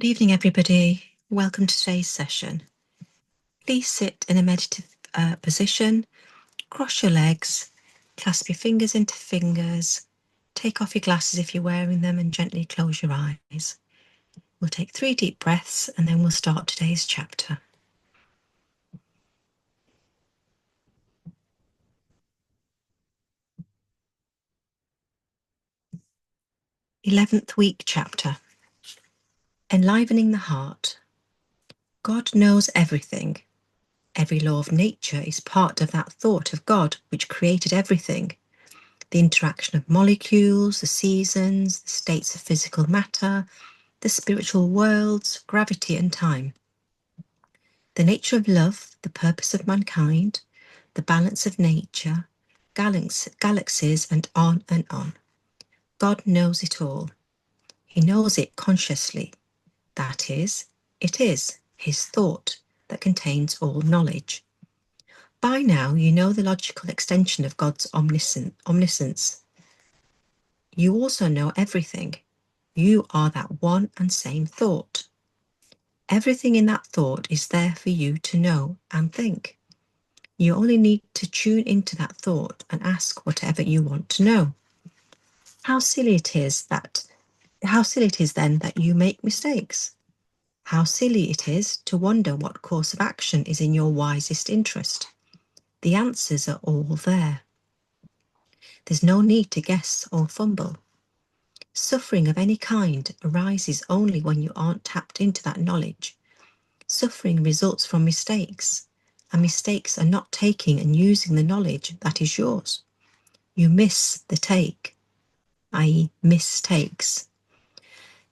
Good evening, everybody. Welcome to today's session. Please sit in a meditative position, cross your legs, clasp your fingers into fingers, take off your glasses if you're wearing them, and gently close your eyes. We'll take 3 deep breaths and then we'll start today's chapter. Eleventh week chapter. Enlivening the heart. God knows everything. Every law of nature is part of that thought of God which created everything. The interaction of molecules, the seasons, the states of physical matter, the spiritual worlds, gravity and time. The nature of love, the purpose of mankind, the balance of nature, galaxies and on and on. God knows it all. He knows it consciously. That is, it is his thought that contains all knowledge. By now, you know the logical extension of God's omniscience. You also know everything. You are that one and same thought. Everything in that thought is there for you to know and think. You only need to tune into that thought and ask whatever you want to know. How silly it is then that you make mistakes. How silly it is to wonder what course of action is in your wisest interest. The answers are all there. There's no need to guess or fumble. Suffering of any kind arises only when you aren't tapped into that knowledge. Suffering results from mistakes, and mistakes are not taking and using the knowledge that is yours. You miss the take, i.e. mistakes.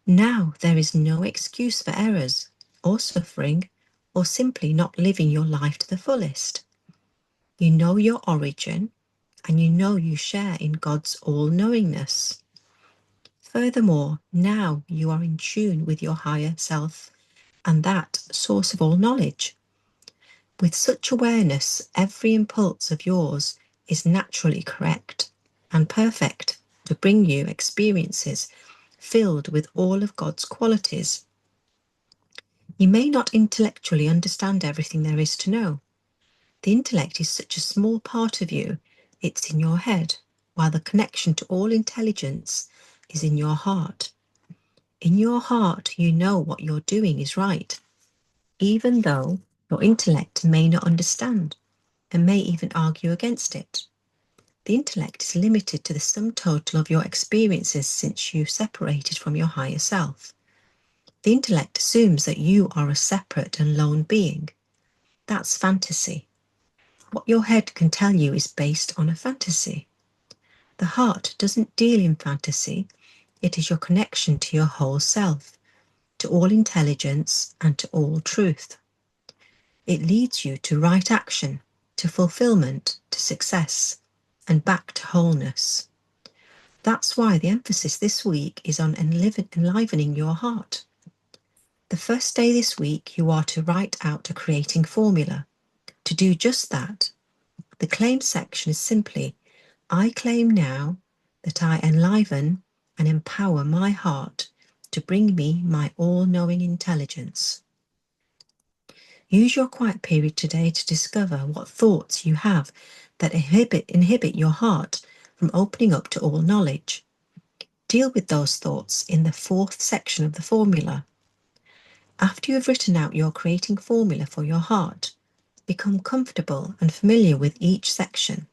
Now there is no excuse for errors or suffering or simply not living your life to the fullest. You know your origin and you know you share in God's all-knowingness. Furthermore, now you are in tune with your higher self and that source of all knowledge. With such awareness, every impulse of yours is naturally correct and perfect to bring you experiences filled with all of God's qualities. You may not intellectually understand everything there is to know. The intellect is such a small part of you, it's in your head, while the connection to all intelligence is in your heart. In your heart, you know what you're doing is right, even though your intellect may not understand and may even argue against it. The intellect is limited to the sum total of your experiences since you separated from your higher self. The intellect assumes that you are a separate and lone being. That's fantasy. What your head can tell you is based on a fantasy. The heart doesn't deal in fantasy. It is your connection to your whole self, to all intelligence and to all truth. It leads you to right action, to fulfillment, to success, and back to wholeness. That's why the emphasis this week is on enlivening your heart. The first day this week, you are to write out a creating formula. To do just that, the claim section is simply, I claim now that I enliven and empower my heart to bring me my all-knowing intelligence. Use your quiet period today to discover what thoughts you have that inhibit your heart from opening up to all knowledge. Deal with those thoughts in the 4th section of the formula. After you have written out your creating formula for your heart, become comfortable and familiar with each section.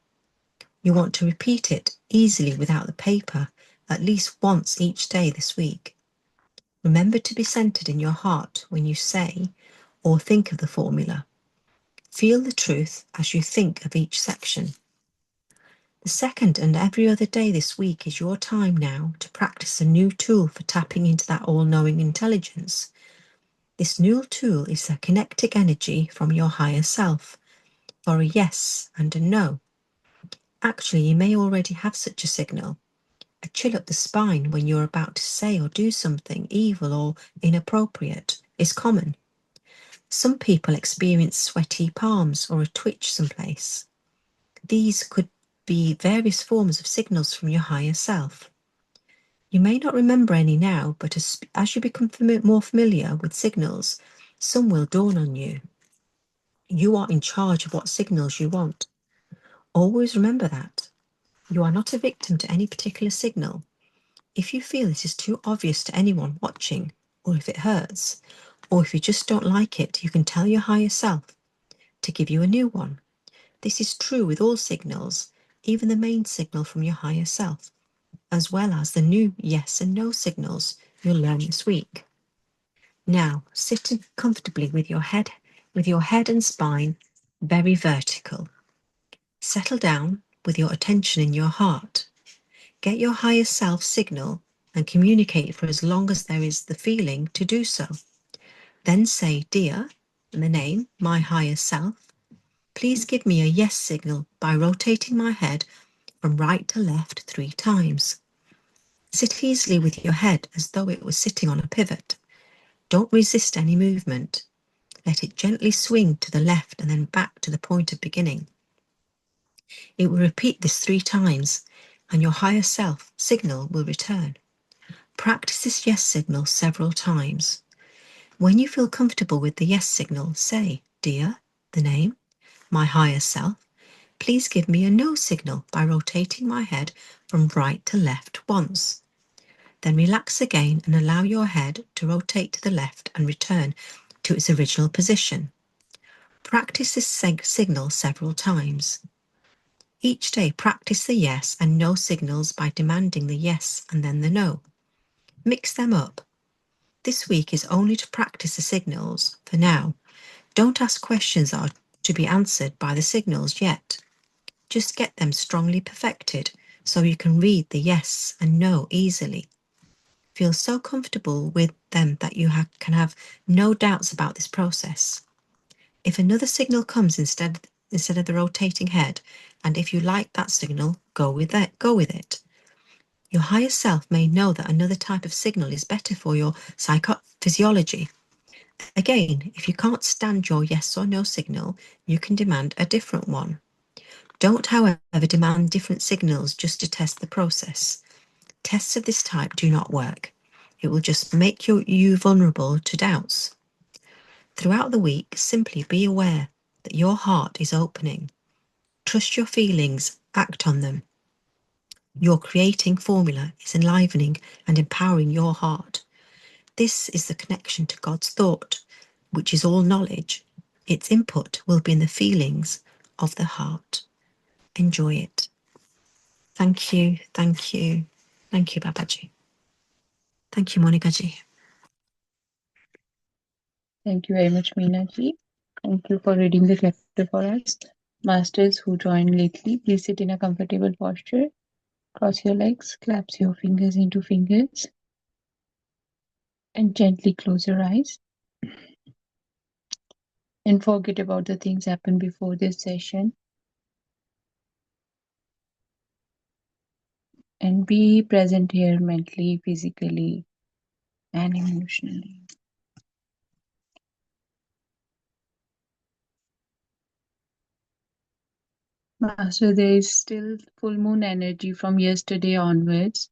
You want to repeat it easily without the paper at least once each day this week. Remember to be centered in your heart when you say or think of the formula. Feel the truth as you think of each section. The second and every other day this week is your time now to practice a new tool for tapping into that all-knowing intelligence. This new tool is a kinetic energy from your higher self for a yes and a no. Actually, you may already have such a signal. A chill up the spine when you're about to say or do something evil or inappropriate is common. Some people experience sweaty palms or a twitch someplace. These could be various forms of signals from your higher self. You may not remember any now, but as you become more familiar with signals, some will dawn on you. You are in charge of what signals you want. Always remember that. You are not a victim to any particular signal. If you feel it is too obvious to anyone watching, or if it hurts, or if you just don't like it, you can tell your higher self to give you a new one. This is true with all signals, even the main signal from your higher self, as well as the new yes and no signals you'll learn this week. Now, sitting comfortably with your head and spine very vertical. Settle down with your attention in your heart. Get your higher self signal and communicate for as long as there is the feeling to do so. Then say, "Dear," and the name, my higher self, please give me a yes signal by rotating my head from right to left 3 times. Sit easily with your head as though it was sitting on a pivot. Don't resist any movement. Let it gently swing to the left and then back to the point of beginning. It will repeat this 3 times, and your higher self signal will return. Practice this yes signal several times. When you feel comfortable with the yes signal, say, "Dear," the name, my higher self, please give me a no signal by rotating my head from right to left once. Then relax again and allow your head to rotate to the left and return to its original position. Practice this signal several times. Each day, practice the yes and no signals by demanding the yes and then the no. Mix them up. This week is only to practice the signals for now. Don't ask questions that are to be answered by the signals yet. Just get them strongly perfected so you can read the yes and no easily. Feel so comfortable with them that you can have no doubts about this process. If another signal comes instead of the rotating head, and if you like that signal, go with it. Your higher self may know that another type of signal is better for your psychophysiology. Again, if you can't stand your yes or no signal, you can demand a different one. Don't, however, demand different signals just to test the process. Tests of this type do not work. It will just make you vulnerable to doubts. Throughout the week, simply be aware that your heart is opening. Trust your feelings, act on them. Your creating formula is enlivening and empowering your heart. This is the connection to God's thought, which is all knowledge. Its input will be in the feelings of the heart. Enjoy it. Thank you, thank you, thank you, Babaji. Thank you, Monikaji. Thank you very much, Meena ji. Thank you for reading the chapter for us. Masters who joined lately, please sit in a comfortable posture. Cross your legs, clasp your fingers into fingers, and gently close your eyes. And forget about the things happened before this session. And be present here mentally, physically, and emotionally. Master, there is still full moon energy from yesterday onwards.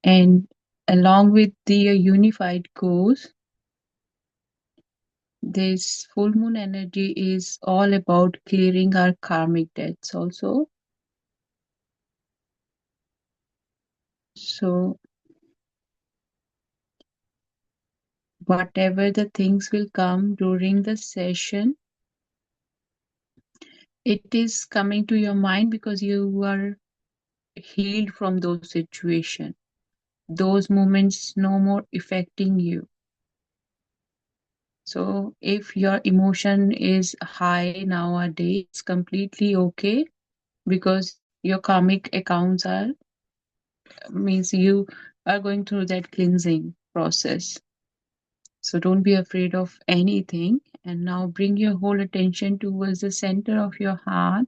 And along with the unified course, this full moon energy is all about clearing our karmic debts also. So whatever the things will come during the session, it is coming to your mind because you are healed from those situations. Those moments no more affecting you. So if your emotion is high nowadays, it's completely okay because your karmic accounts are means you are going through that cleansing process. So don't be afraid of anything. And now bring your whole attention towards the center of your heart.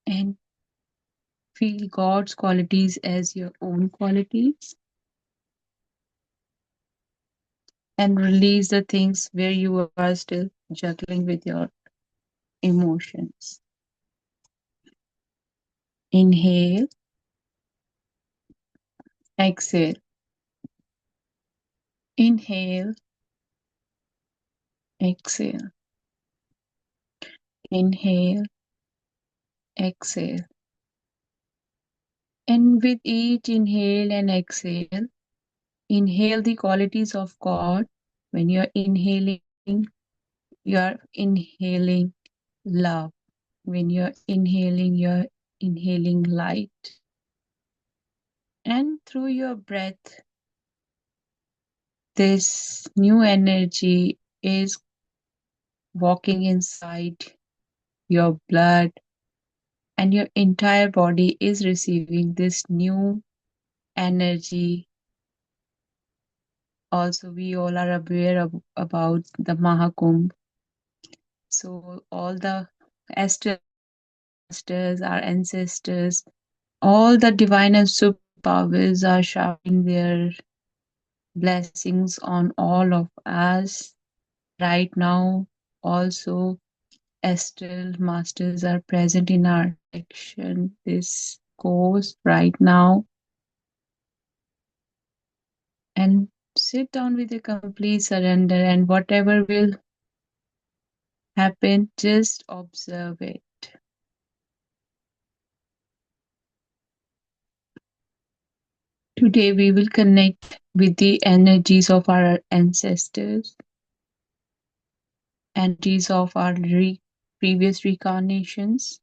And feel God's qualities as your own qualities. And release the things where you are still juggling with your emotions. Inhale, exhale. Inhale, exhale. Inhale, exhale. And with each inhale and exhale, inhale the qualities of God. When you're inhaling love. When you're inhaling light. And through your breath, this new energy is walking inside your blood, and your entire body is receiving this new energy. Also, we all are aware about the Mahakumbh. So, all the astral masters, our ancestors, all the divine and superpowers are showering their blessings on all of us right now. Also, astral masters are present in our section, this course right now. And sit down with a complete surrender, and whatever will happen, just observe it. Today, we will connect with the energies of our ancestors, energies of our previous reincarnations.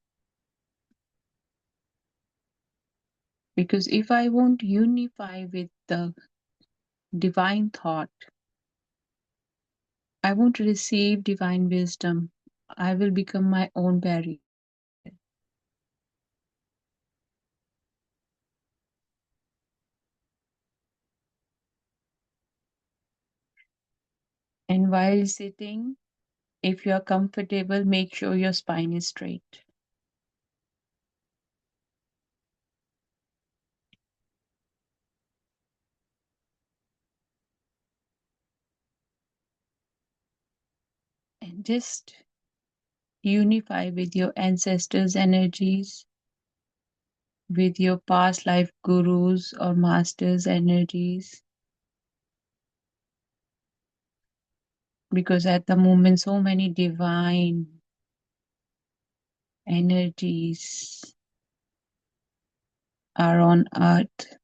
Because if I won't unify with the divine thought, I won't receive divine wisdom. I will become my own barrier. And while sitting, if you are comfortable, make sure your spine is straight. And just unify with your ancestors' energies, with your past life gurus or masters' energies. Because at the moment, so many divine energies are on earth.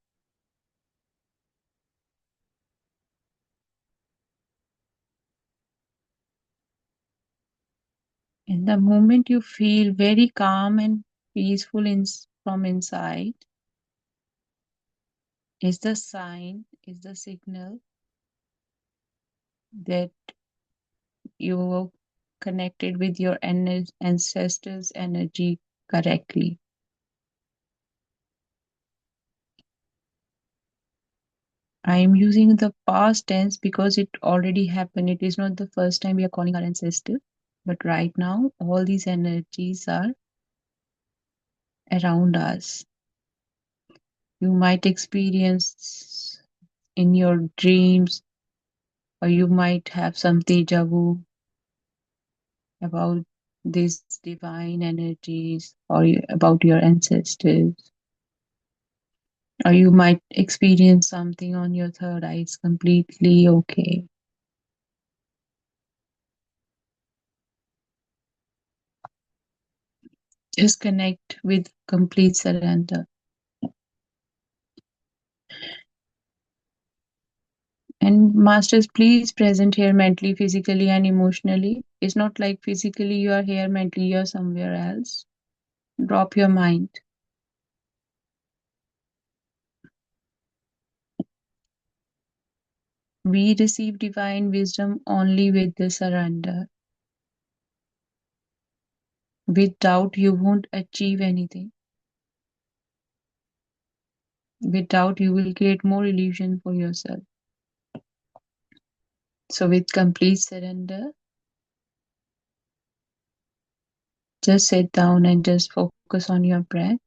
In the moment you feel very calm and peaceful from inside, is the sign, is the signal that you connected with your ancestors' energy correctly. I am using the past tense because it already happened. It is not the first time we are calling our ancestors, but right now all these energies are around us. You might experience in your dreams, or you might have some deja vu about these divine energies or about your ancestors. Or you might experience something on your third eye. It's completely okay. Just connect with complete surrender. And masters, please present here mentally, physically, and emotionally. It's not like physically you are here, mentally you're somewhere else. Drop your mind. We receive divine wisdom only with the surrender. With doubt, you won't achieve anything. With doubt, you will create more illusion for yourself. So, with complete surrender, just sit down and just focus on your breath.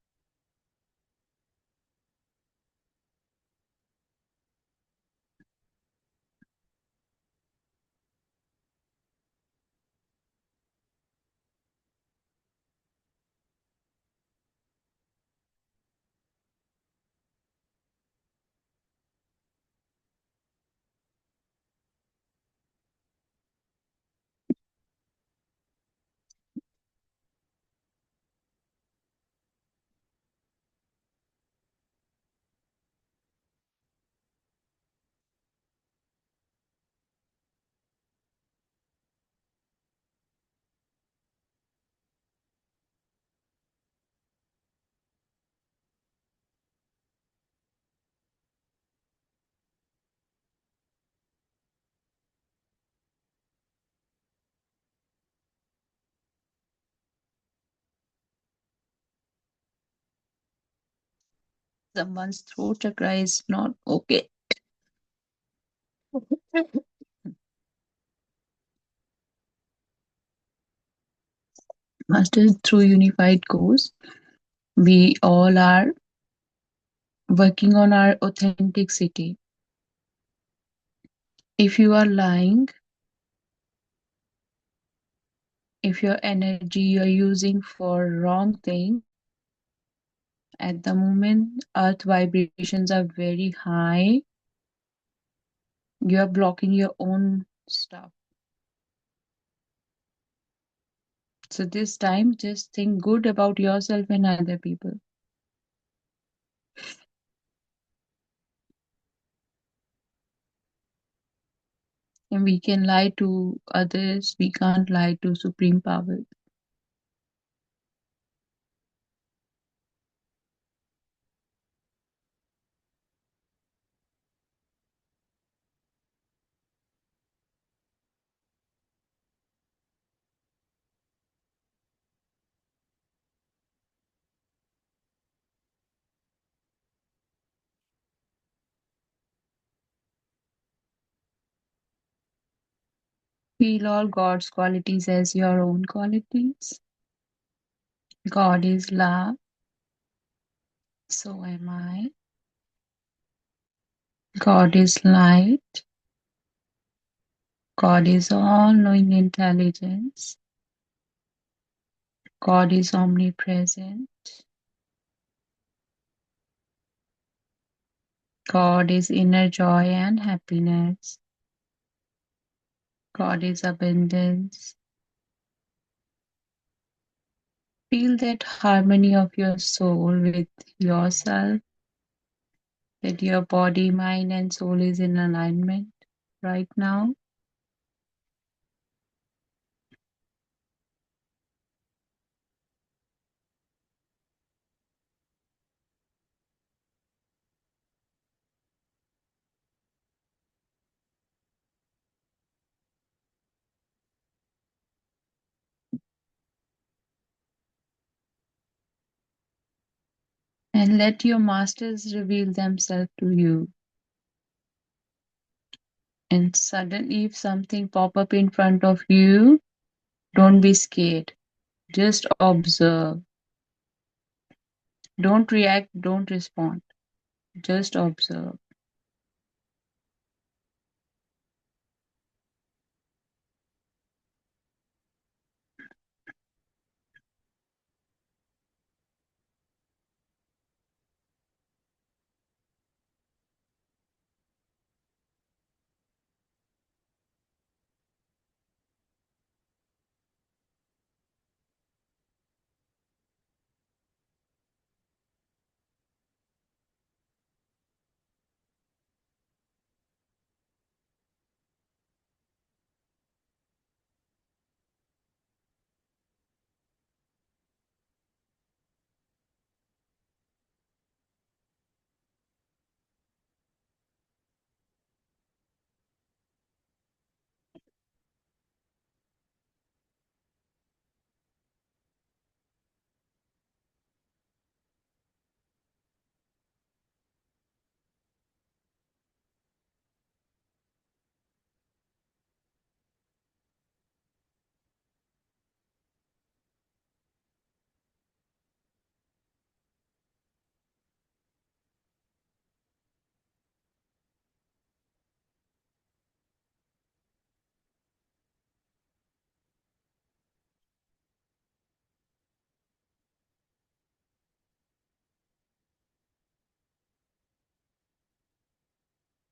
Someone's throat chakra is not okay. Masters, through unified course, we all are working on our authenticity. If you are lying, if your energy you're using for wrong thing, at the moment earth vibrations are very high, you are blocking your own stuff. So this time just think good about yourself and other people. And we can lie to others, we can't lie to supreme power. Feel all God's qualities as your own qualities. God is love, so am I. God is light. God is all knowing intelligence. God is omnipresent. God is inner joy and happiness. God is abundance. Feel that harmony of your soul with yourself, that your body, mind, and soul is in alignment right now. And let your masters reveal themselves to you. And suddenly, if something pop up in front of you, don't be scared. Just observe. Don't react, don't respond. Just observe.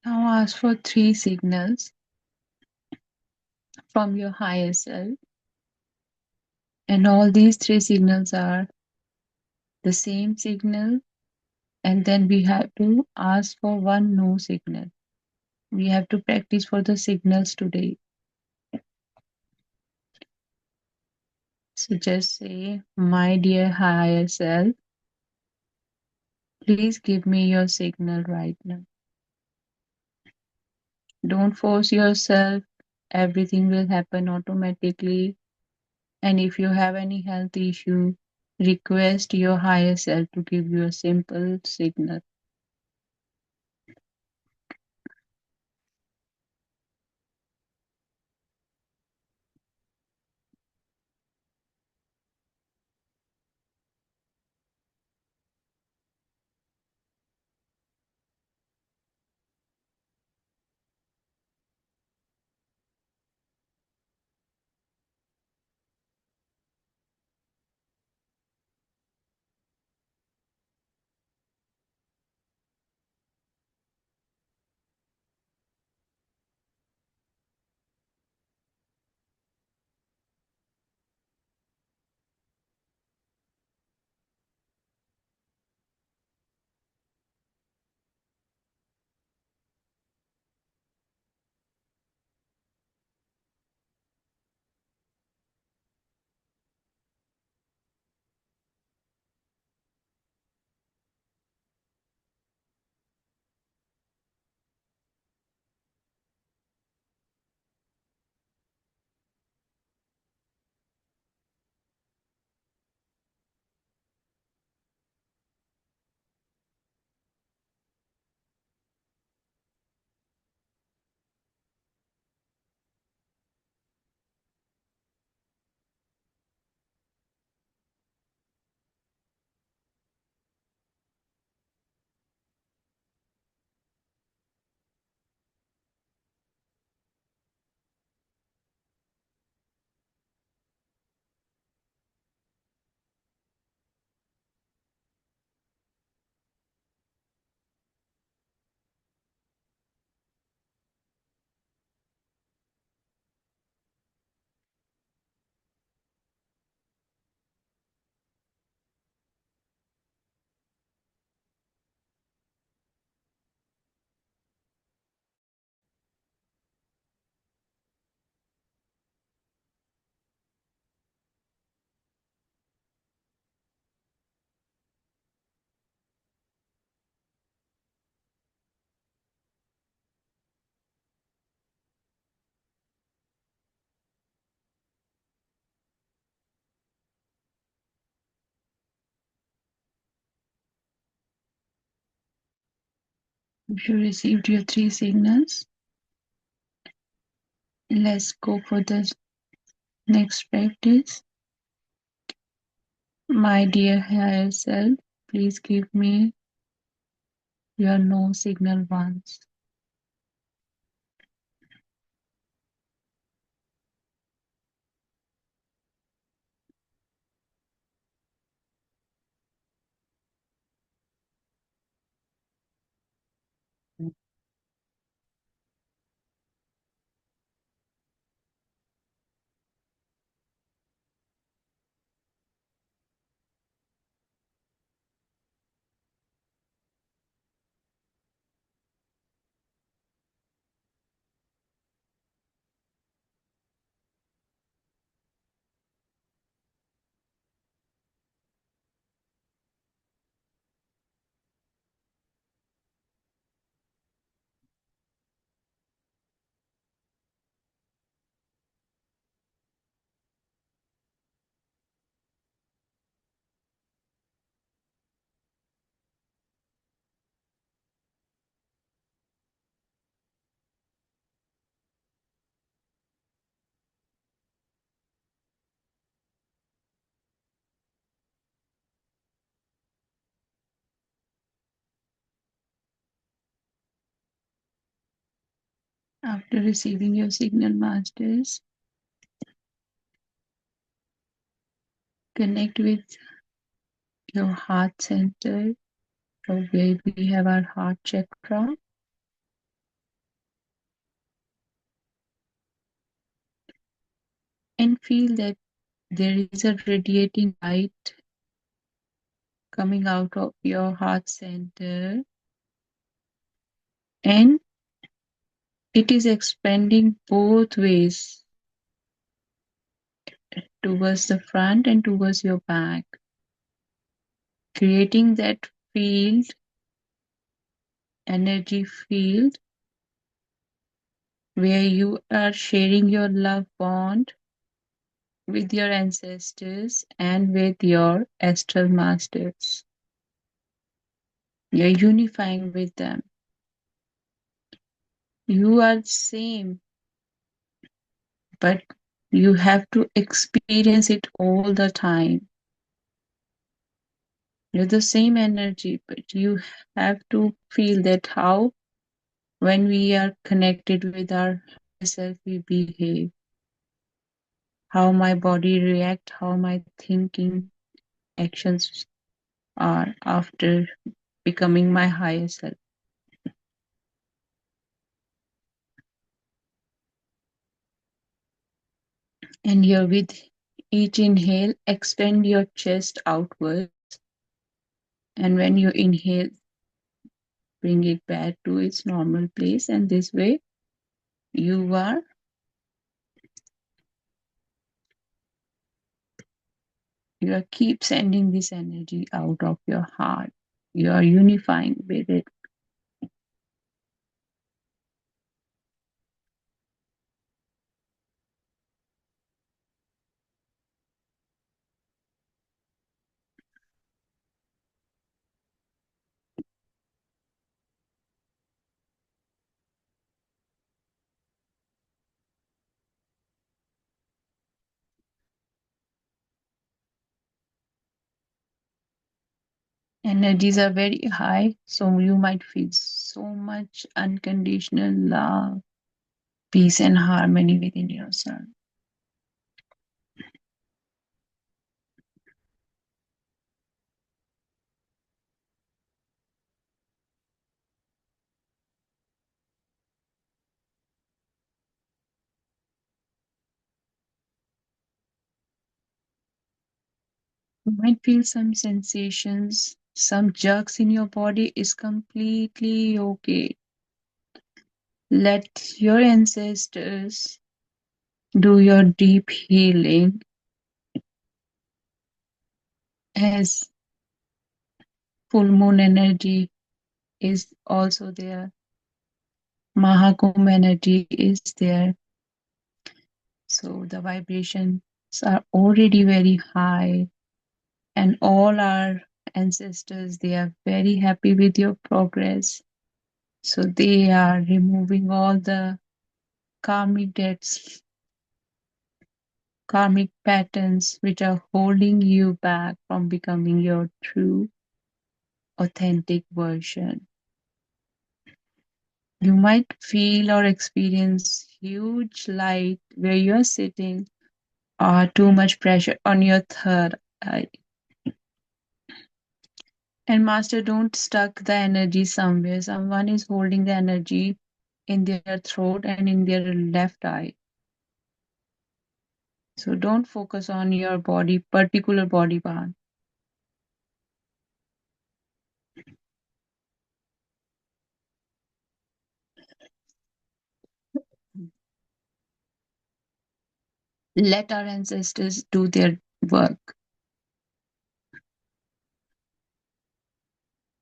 Now ask for 3 signals from your higher self. And all these 3 signals are the same signal. And then we have to ask for one no signal. We have to practice for the signals today. So just say, my dear higher self, please give me your signal right now. Don't force yourself. Everything will happen automatically. And if you have any health issue, request your higher self to give you a simple signal. If you received your 3 signals, let's go for the next practice. My dear higher self, please give me your no signal once. After receiving your signal, masters, connect with your heart center, or where we have our heart chakra, and feel that there is a radiating light coming out of your heart center, and it is expanding both ways, towards the front and towards your back, creating that field, energy field, where you are sharing your love bond with your ancestors and with your astral masters. You're unifying with them. You are the same, but you have to experience it all the time. You're the same energy, but you have to feel that how, when we are connected with our higher self, we behave, how my body react, how my thinking actions are after becoming my higher self. And here, with each inhale, extend your chest outwards. And when you inhale, bring it back to its normal place. And this way, you are keep sending this energy out of your heart. You are unifying with it. Energies are very high, so you might feel so much unconditional love, peace, and harmony within yourself. You might feel some sensations, some jerks in your body is completely okay. Let your ancestors do your deep healing, as full moon energy is also there. Mahakumbh energy is there. So the vibrations are already very high, and all our ancestors, they are very happy with your progress. So they are removing all the karmic debts, karmic patterns which are holding you back from becoming your true, authentic version. You might feel or experience huge light where you're sitting or too much pressure on your third eye. And master, don't stuck the energy somewhere. Someone is holding the energy in their throat and in their left eye. So don't focus on your body, particular body part. Let our ancestors do their work.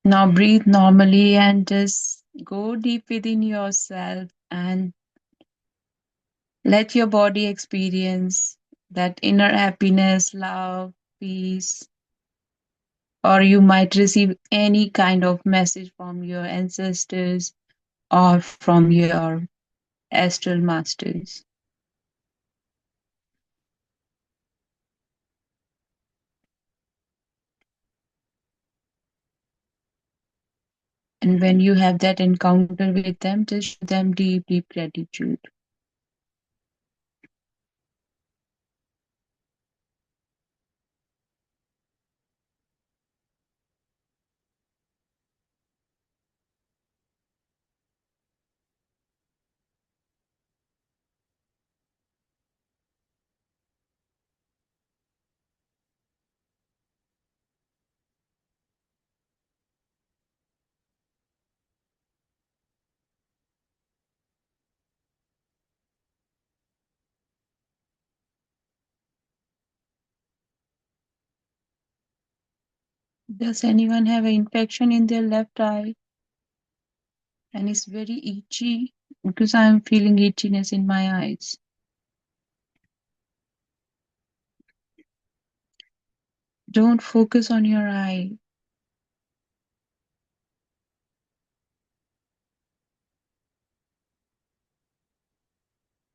Now breathe normally and just go deep within yourself and let your body experience that inner happiness, love, peace, or you might receive any kind of message from your ancestors or from your astral masters. And when you have that encounter with them, just show them deep, deep gratitude. Does anyone have an infection in their left eye and it's very itchy? Because I'm feeling itchiness in my eyes. Don't focus on your eye.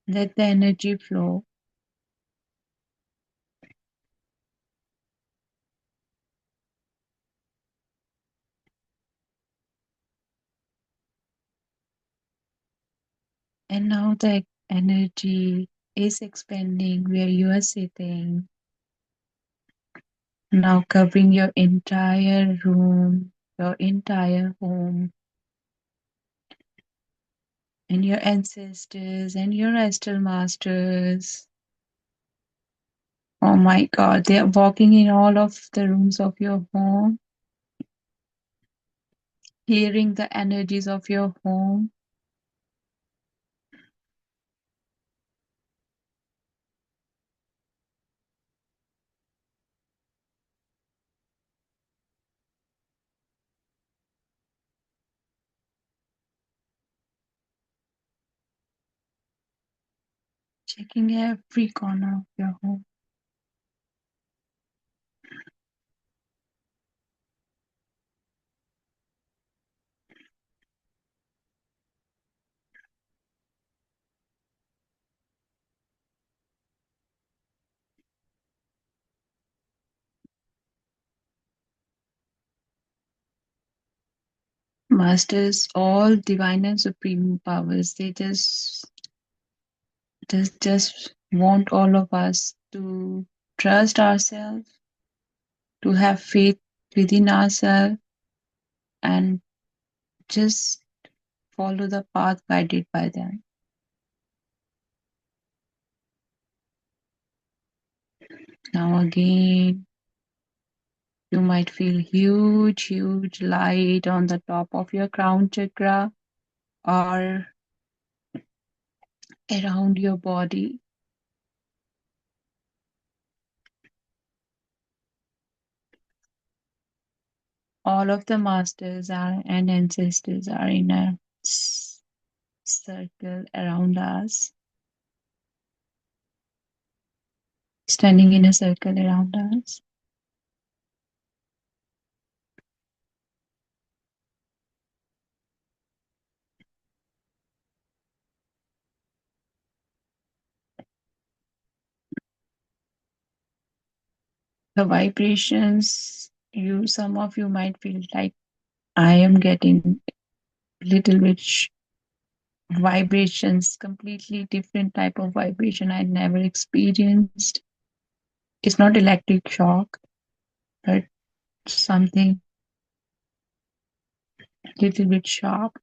Let the energy flow. And now the energy is expanding where you are sitting. Now covering your entire room, your entire home, and your ancestors and your astral masters. Oh my God, they are walking in all of the rooms of your home, clearing the energies of your home. Checking every corner of your home. Masters, all divine and supreme powers, they just want all of us to trust ourselves, to have faith within ourselves, and just follow the path guided by them. Now again, you might feel huge, huge light on the top of your crown chakra or around your body. All of the masters are and ancestors are in a circle around us, standing in a circle around us. The vibrations, some of you might feel like I am getting little bit vibrations, completely different type of vibration I never experienced. It's not electric shock, but something little bit sharp.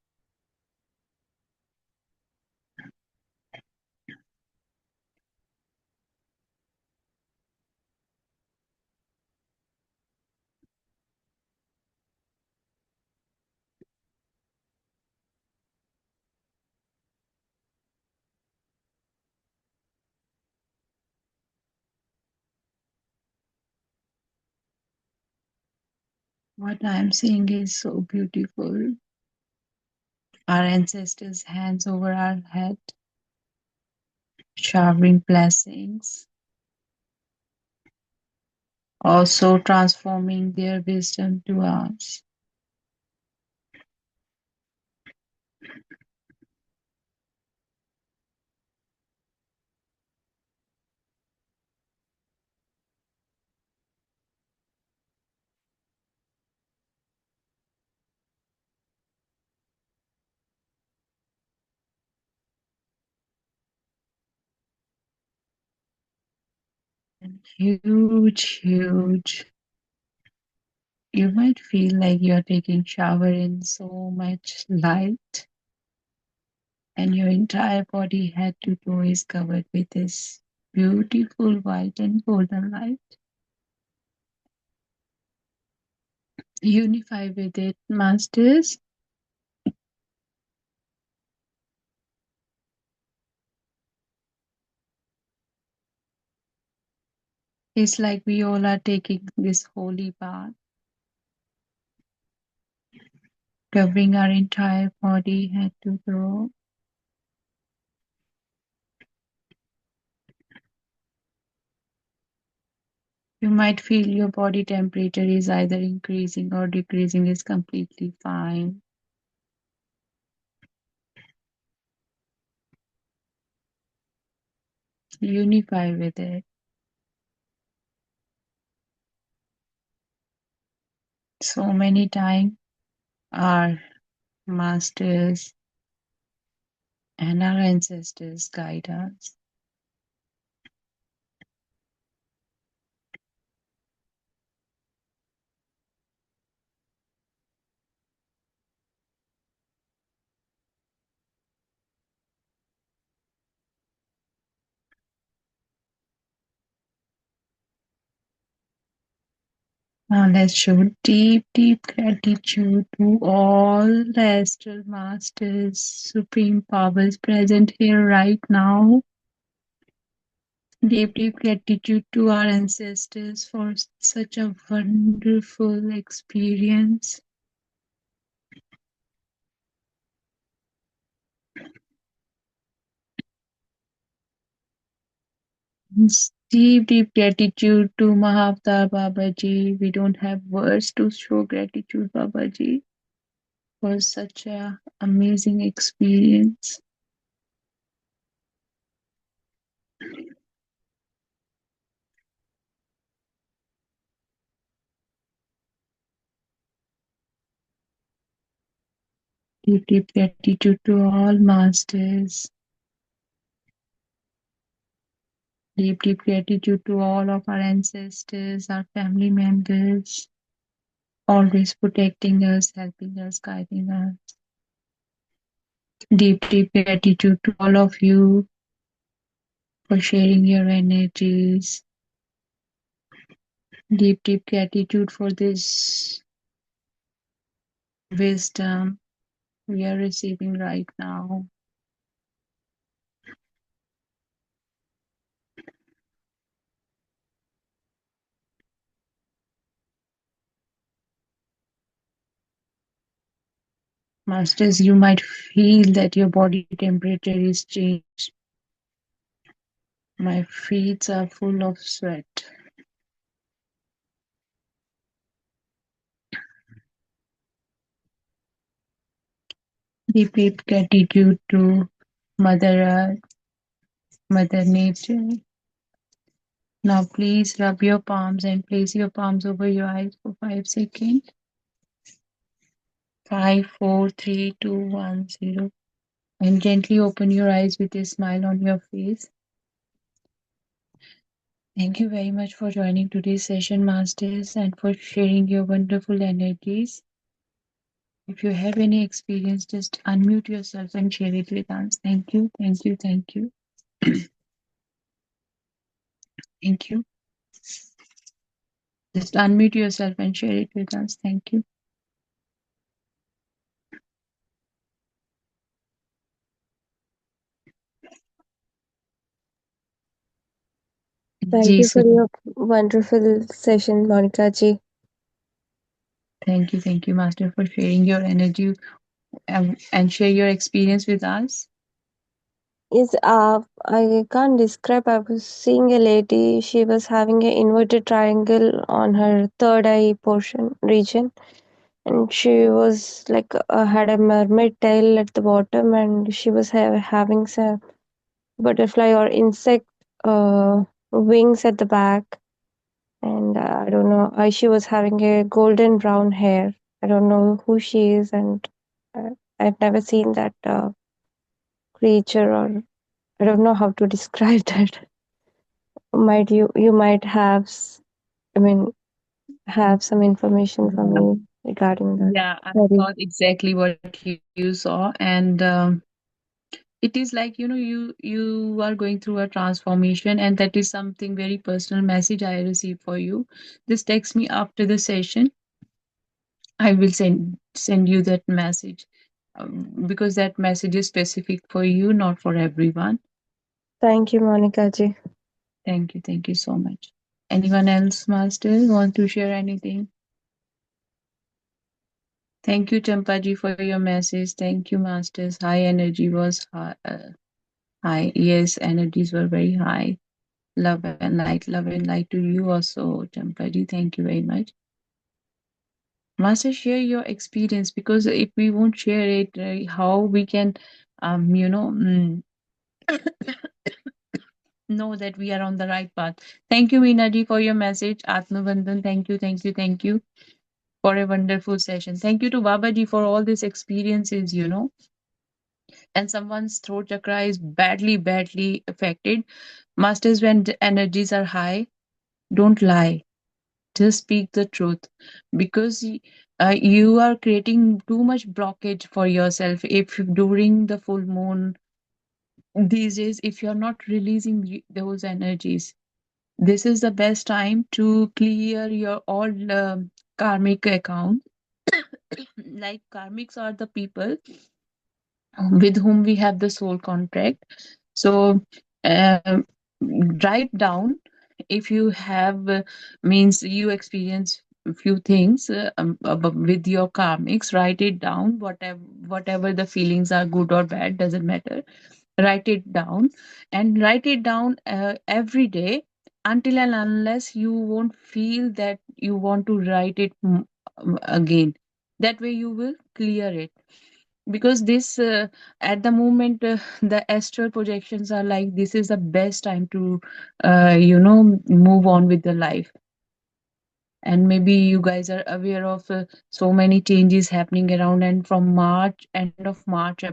What I'm seeing is so beautiful. Our ancestors' hands over our head, showering blessings, also transforming their wisdom to us. And huge, huge. You might feel like you're taking shower in so much light, and your entire body, head to toe, is covered with this beautiful white and golden light. Unify with it, masters. It's like we all are taking this holy bath, covering our entire body, head to toe. You might feel your body temperature is either increasing or decreasing, is completely fine. Unify with it. So many times our masters and our ancestors guide us. Now let's show deep, deep gratitude to all the astral masters, supreme powers present here right now. Deep, deep gratitude to our ancestors for such a wonderful experience. Deep, deep gratitude to Mahavatar Babaji. We don't have words to show gratitude, Babaji, for such a amazing experience. Deep, deep gratitude to all masters. Deep, deep gratitude to all of our ancestors, our family members, always protecting us, helping us, guiding us. Deep, deep gratitude to all of you for sharing your energies. Deep, deep gratitude for this wisdom we are receiving right now. Masters, you might feel that your body temperature is changed. My feet are full of sweat. Deep, deep gratitude to Mother Earth, Mother Nature, Now, please rub your palms and place your palms over your eyes for 5 seconds. 5, 4, 3, 2, 1, 0. And gently open your eyes with a smile on your face. Thank you very much for joining today's session, Masters, and for sharing your wonderful energies. If you have any experience, just unmute yourself and share it with us. Thank you, thank you, thank you, thank you. Just unmute yourself and share it with us. Thank you. Thank Ji, you for Sudha. your wonderful session, Monica ji. Thank you, Master, for sharing your energy and share your experience with us. I can't describe. I was seeing a lady. She was having an inverted triangle on her third eye portion region, and she was like had a mermaid tail at the bottom, and she was having some butterfly or insect wings at the back. And I don't know. She was having a golden brown hair. I don't know who she is, and I've never seen that creature, or I don't know how to describe that. Might you might have, I mean, have some information for me regarding that. Yeah, I Sorry. thought exactly what you saw, and it is like you are going through a transformation, and that is something very personal message I received for you. Just text me after the session. I will send you that message, because that message is specific for you, not for everyone. Thank you, Monica ji. Thank you so much. Anyone else, Master, want to share anything? Thank you, Champaji, for your message. Thank you, Masters. High energy was high. High. Yes, energies were very high. Love and light to you also, Champaji. Thank you very much. Master, share your experience, because if we won't share it, how we can, um, you know, mm, know that we are on the right path. Thank you, Meenaji, for your message. Atmabandhan, thank you for a wonderful session. Thank you to Babaji for all these experiences. And someone's throat chakra is badly affected. Masters, when the energies are high, don't lie. Just speak the truth, because you are creating too much blockage for yourself. If during the full moon these days, if you're not releasing those energies, this is the best time to clear your all karmic account. Like, karmics are the people with whom we have the soul contract. So, um, write down, if you have means you experience a few things with your karmics. Write it down. Whatever the feelings are, good or bad, doesn't matter. Write it down, and write it down every day, until and unless you won't feel that you want to write it again. That way you will clear it, because this at the moment, the astral projections are like, this is the best time to move on with the life. And maybe you guys are aware of so many changes happening around, and from March, end of March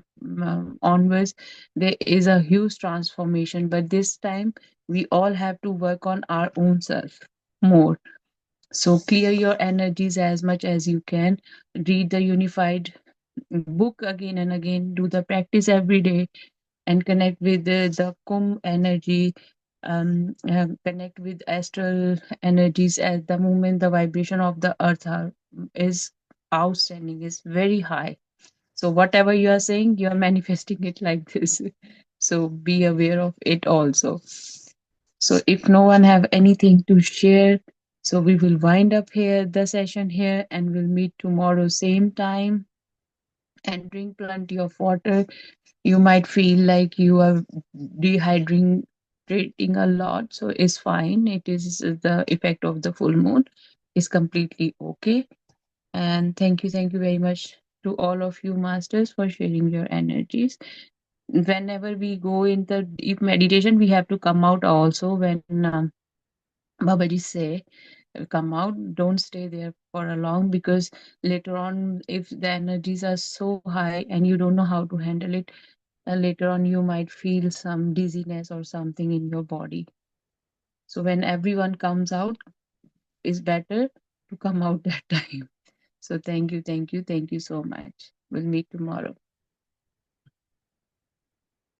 onwards, there is a huge transformation. But this time we all have to work on our own self more. So clear your energies as much as you can. Read the unified book again and again. Do the practice every day, and connect with the kum energy. Connect with astral energies. At the moment, the vibration of the earth is outstanding, is very high. So whatever you are saying, you are manifesting it like this. So be aware of it also. So if no one have anything to share, so we will wind up here the session here, and we'll meet tomorrow same time. And drink plenty of water. You might feel like you are dehydrating a lot, so it's fine. It is the effect of the full moon. Is completely okay. And thank you very much to all of you, masters, for sharing your energies. Whenever we go in the deep meditation, we have to come out also when Babaji say, come out, don't stay there for a long, because later on, if the energies are so high and you don't know how to handle it, later on you might feel some dizziness or something in your body. So when everyone comes out, it's better to come out that time. So thank you so much. We'll meet tomorrow.